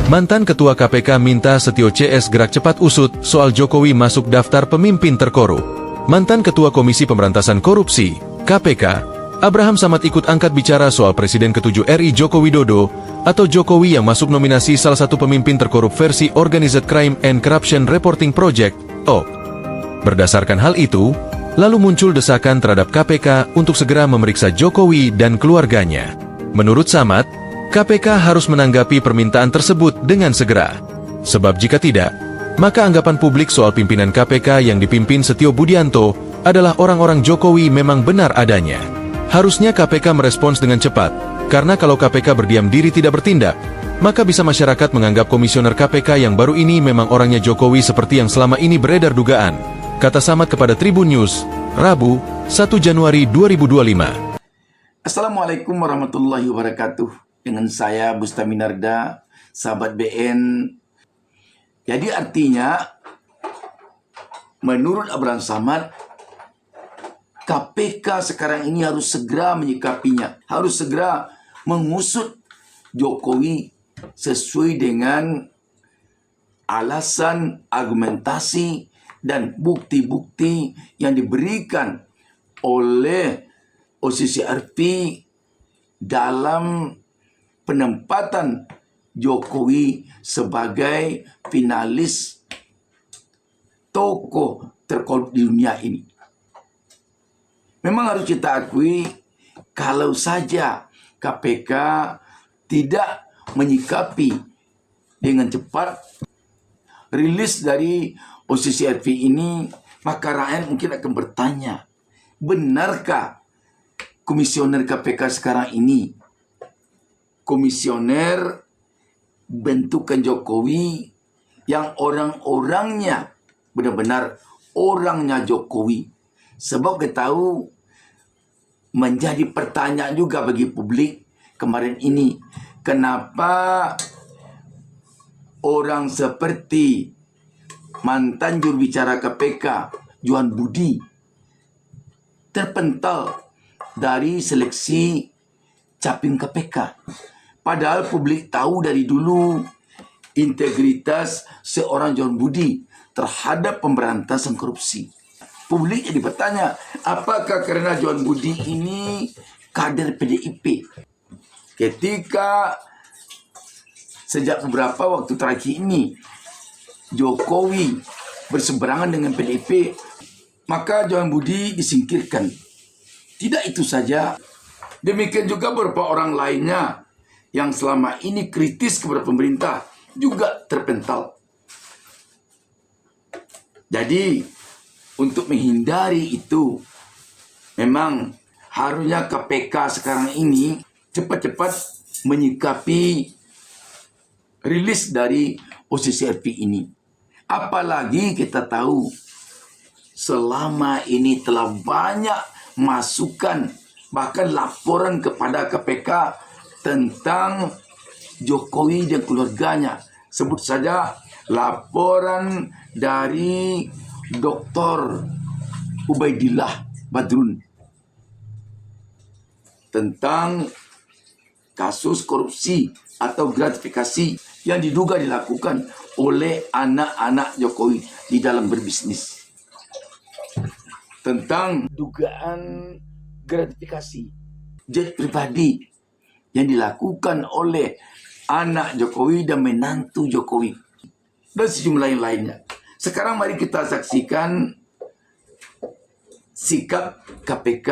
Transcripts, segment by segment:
Mantan Ketua KPK minta Setio CS gerak cepat usut soal Jokowi masuk daftar pemimpin terkorup. Mantan Ketua Komisi Pemberantasan Korupsi, KPK, Abraham Samad ikut angkat bicara soal Presiden ke-7 RI Joko Widodo atau Jokowi yang masuk nominasi salah satu pemimpin terkorup versi Organized Crime and Corruption Reporting Project, OC. Berdasarkan hal itu, lalu muncul desakan terhadap KPK untuk segera memeriksa Jokowi dan keluarganya. Menurut Samad, KPK harus menanggapi permintaan tersebut dengan segera. Sebab jika tidak, maka anggapan publik soal pimpinan KPK yang dipimpin Setio Budianto adalah orang-orang Jokowi memang benar adanya. Harusnya KPK merespons dengan cepat, karena kalau KPK berdiam diri tidak bertindak, maka bisa masyarakat menganggap komisioner KPK yang baru ini memang orangnya Jokowi seperti yang selama ini beredar dugaan, kata Samad kepada Tribun News, Rabu, 1 Januari 2025. Assalamualaikum warahmatullahi wabarakatuh. Dengan saya Bustami Narda, sahabat BN. Jadi artinya, menurut Abraham Samad, KPK sekarang ini harus segera menyikapinya. Harus segera mengusut Jokowi sesuai dengan alasan, argumentasi, dan bukti-bukti yang diberikan oleh OCCRP dalam penempatan Jokowi sebagai finalis tokoh terkorup di dunia ini. Memang harus kita akui, kalau saja KPK tidak menyikapi dengan cepat rilis dari OCCRP ini, maka rakyat mungkin akan bertanya, benarkah komisioner KPK sekarang ini komisioner bentukan Jokowi yang orang-orangnya benar-benar orangnya Jokowi? Sebab kita tahu menjadi pertanyaan juga bagi publik kemarin ini, kenapa orang seperti mantan juru bicara KPK Johan Budi terpental dari seleksi capim KPK. Padahal publik tahu dari dulu integritas seorang Johan Budi terhadap pemberantasan korupsi. Publik jadi bertanya, apakah karena Johan Budi ini kader PDIP? Ketika sejak beberapa waktu terakhir ini Jokowi berseberangan dengan PDIP, maka Johan Budi disingkirkan. Tidak itu saja, demikian juga beberapa orang lainnya yang selama ini kritis kepada pemerintah juga terpental. Jadi, untuk menghindari itu, memang harusnya KPK sekarang ini cepat-cepat menyikapi rilis dari OCCRP ini. Apalagi kita tahu, selama ini telah banyak masukan, bahkan laporan kepada KPK tentang Jokowi dan keluarganya. Sebut saja laporan dari Dr. Ubaidillah Badrun tentang kasus korupsi atau gratifikasi yang diduga dilakukan oleh anak-anak Jokowi di dalam berbisnis. Tentang dugaan gratifikasi jet pribadi yang dilakukan oleh anak Jokowi dan menantu Jokowi dan sejumlah yang lainnya. Sekarang mari kita saksikan sikap KPK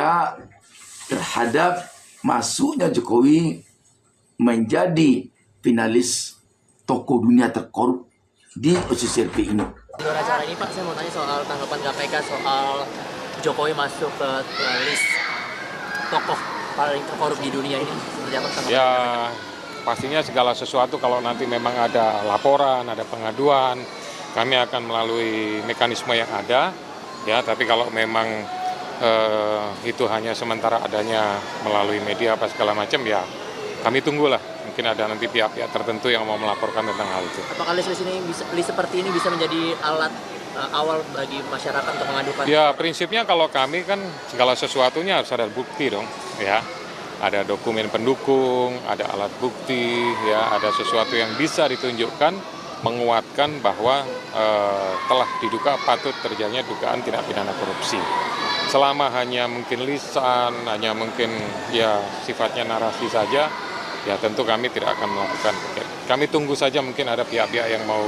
terhadap masuknya Jokowi menjadi finalis tokoh dunia terkorup di OCCRP ini. Di luar acara ini Pak, saya mau tanya soal tanggapan KPK soal Jokowi masuk ke list tokoh paling terkorup di dunia ini. Seperti apa tanggapan? Ya, pastinya segala sesuatu kalau nanti memang ada laporan, ada pengaduan, kami akan melalui mekanisme yang ada. Ya, tapi kalau memang itu hanya sementara adanya melalui media apa segala macam, ya kami tunggulah. Mungkin ada nanti pihak-pihak tertentu yang mau melaporkan tentang hal itu. Apakah list seperti ini bisa menjadi alat awal bagi masyarakat untuk mengadukan? Ya, prinsipnya kalau kami kan segala sesuatunya harus ada bukti dong, ya. ada dokumen pendukung, ada alat bukti, ya, ada sesuatu yang bisa ditunjukkan menguatkan bahwa telah diduga patut terjadinya dugaan tindak pidana korupsi. Selama hanya mungkin lisan, hanya mungkin ya sifatnya narasi saja, ya tentu kami tidak akan melakukan. Kami tunggu saja mungkin ada pihak-pihak yang mau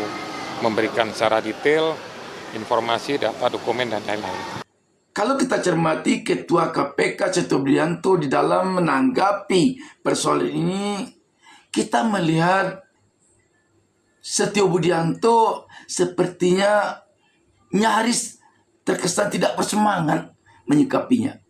memberikan secara detail informasi, data, dokumen, dan lain-lain. Kalau kita cermati Ketua KPK Setio Budianto di dalam menanggapi persoalan ini, kita melihat Setio Budianto sepertinya nyaris terkesan tidak bersemangat menyikapinya.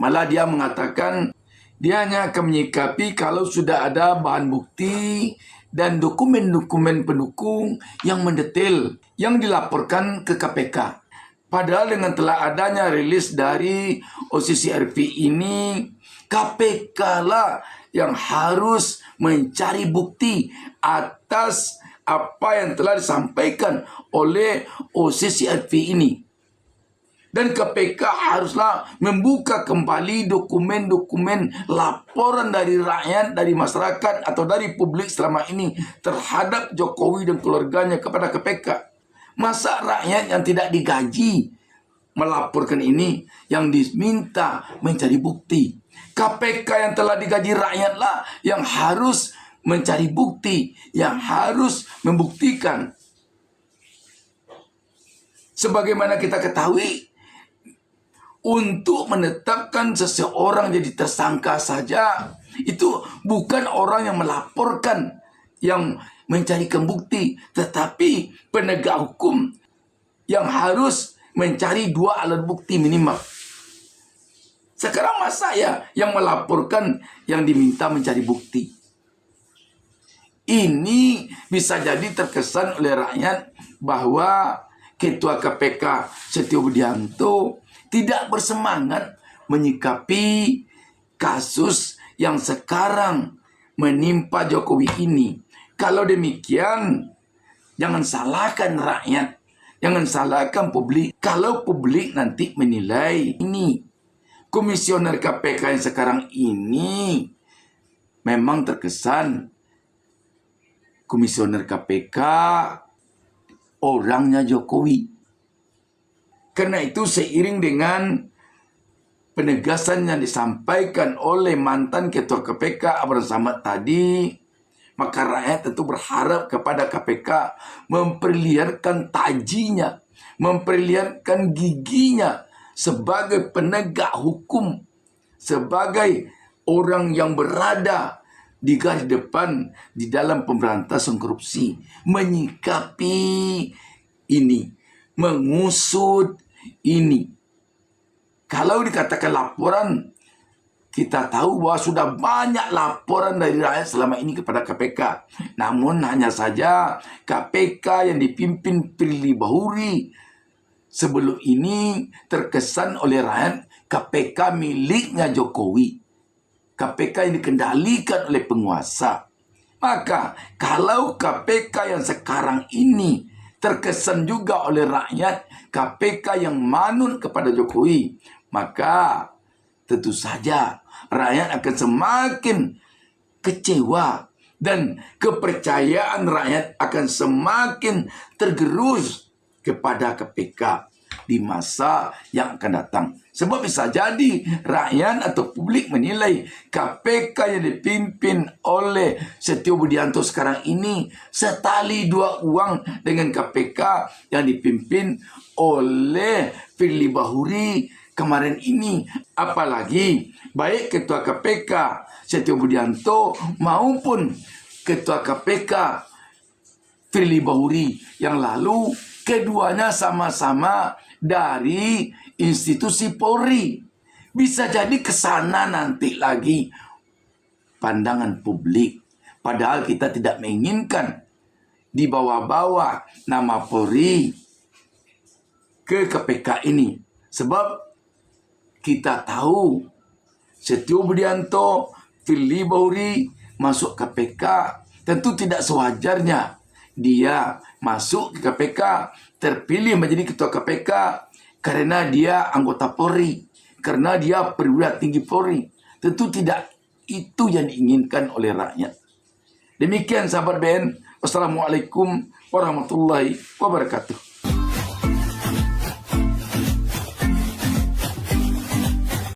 Malah dia mengatakan dia hanya akan menyikapi kalau sudah ada bahan bukti dan dokumen-dokumen pendukung yang mendetail yang dilaporkan ke KPK. Padahal dengan telah adanya rilis dari OCCRP ini, KPK lah yang harus mencari bukti atas apa yang telah disampaikan oleh OCCRP ini. Dan KPK haruslah membuka kembali dokumen-dokumen laporan dari rakyat, dari masyarakat, atau dari publik selama ini terhadap Jokowi dan keluarganya kepada KPK. Masa rakyat yang tidak digaji melaporkan ini, yang diminta mencari bukti? KPK yang telah digaji rakyatlah yang harus mencari bukti, yang harus membuktikan. Sebagaimana kita ketahui, untuk menetapkan seseorang jadi tersangka saja, itu bukan orang yang melaporkan yang mencarikan bukti, tetapi penegak hukum yang harus mencari 2 alat bukti minimal. Sekarang masa ya yang melaporkan yang diminta mencari bukti? Ini bisa jadi terkesan oleh rakyat bahwa Ketua KPK Setio Budianto tidak bersemangat menyikapi kasus yang sekarang menimpa Jokowi ini. Kalau demikian, jangan salahkan rakyat, jangan salahkan publik. Kalau publik nanti menilai ini, komisioner KPK yang sekarang ini memang terkesan komisioner KPK orangnya Jokowi. Karena itu seiring dengan penegasan yang disampaikan oleh mantan Ketua KPK Abraham Samad tadi, maka rakyat tentu berharap kepada KPK memperlihatkan tajinya, memperlihatkan giginya sebagai penegak hukum, sebagai orang yang berada di garis depan di dalam pemberantasan korupsi, menyikapi ini, mengusut ini. Kalau dikatakan laporan, kita tahu bahwa sudah banyak laporan dari rakyat selama ini kepada KPK. Namun hanya saja KPK yang dipimpin Firly Bahuri sebelum ini terkesan oleh rakyat KPK miliknya Jokowi. KPK yang dikendalikan oleh penguasa. Maka kalau KPK yang sekarang ini terkesan juga oleh rakyat KPK yang manut kepada Jokowi, maka tentu saja rakyat akan semakin kecewa dan kepercayaan rakyat akan semakin tergerus kepada KPK di masa yang akan datang. Sebab bisa jadi rakyat atau publik menilai KPK yang dipimpin oleh Setio Budianto sekarang ini setali 2 uang dengan KPK yang dipimpin oleh Firly Bahuri kemarin ini. Apalagi baik Ketua KPK Setio Budianto maupun Ketua KPK Firly Bahuri yang lalu, keduanya sama-sama dari institusi Polri. Bisa jadi kesana nanti lagi pandangan publik. Padahal kita tidak menginginkan dibawa-bawa nama Polri ke KPK ini. Sebab kita tahu Setio Budianto, Firly Bahuri masuk KPK, tentu tidak sewajarnya dia masuk ke KPK, terpilih menjadi Ketua KPK karena dia anggota Polri, karena dia perwira tinggi Polri. Tentu tidak itu yang diinginkan oleh rakyat. Demikian sahabat BN. Wassalamualaikum warahmatullahi wabarakatuh.